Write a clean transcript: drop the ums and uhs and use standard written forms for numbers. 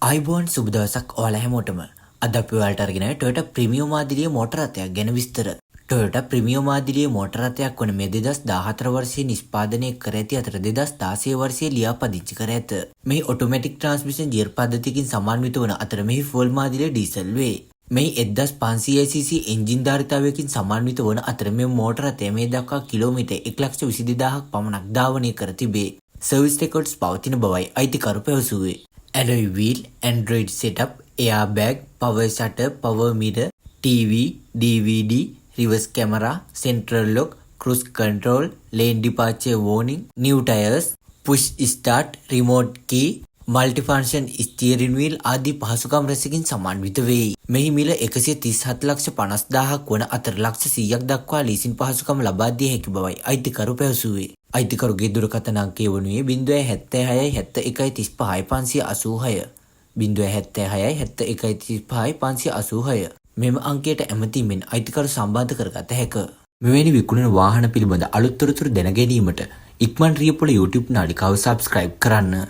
ආයිබෝන් සුබ දවසක් ඔයාලා හැමෝටම. අද අපි ඔයාලට අරගෙන ආවේ Toyota Premio මාදිලියේ මෝටර රථයක් ගැන විස්තර. Toyota Premio මාදිලියේ මෝටර රථයක් වන මේ 2014 වර්ෂයේ නිෂ්පාදනය කර ඇති අතර 2016 වර්ෂයේ ලියාපදිංචි කර ඇත. මේ ඔටෝමැටික් ට්‍රාන්ස්මිෂන් ගියර් පද්ධතියකින් සමන්විත වන අතර මෙහි ෆුවල් මාදිලිය ඩීසල් වේ. මේ 1500cc එන්ජින් ධාරිතාවයකින් සමන්විත වන අතර මේ මෝටර රථය මේ දක්වා කිලෝමීටර් 1,22,000ක් පමණක් ධාවනය කර තිබේ. සර්විස් රෙකෝඩ්ස් පවතින බවයි අයිතිකරු පැවසුවේ. Alloy wheel, Android setup, airbag, power shutter, power mirror, TV, DVD, reverse camera, central lock, cruise control, lane departure warning, new tires, push start, remote key, multifunction steering wheel ආදී පහසුකම් රැසකින් සමන්විත වෙයි. මෙහි මිල 137,50,000ක් වන අතර ලක්ෂ 100ක් දක්වා ලීසින් පහසුකම් ලබා දිය හැකි බවයි අයිතිකරු පැවසුවේ. අයිතිකරුගේ දුරකථන අංකය වනුයේ 076 71 35 586 076 71 35 586. මෙම අංකයට ඇමතීමෙන් අයිතිකරු සම්බන්ධ කරගත හැක. මෙවැනි විකුණන වාහන පිළිබඳ අලුත් තොරතුරු දැන ගැනීමට ඉක්මන් රියපොළ YouTube නාලිකාව subscribe කරන්න.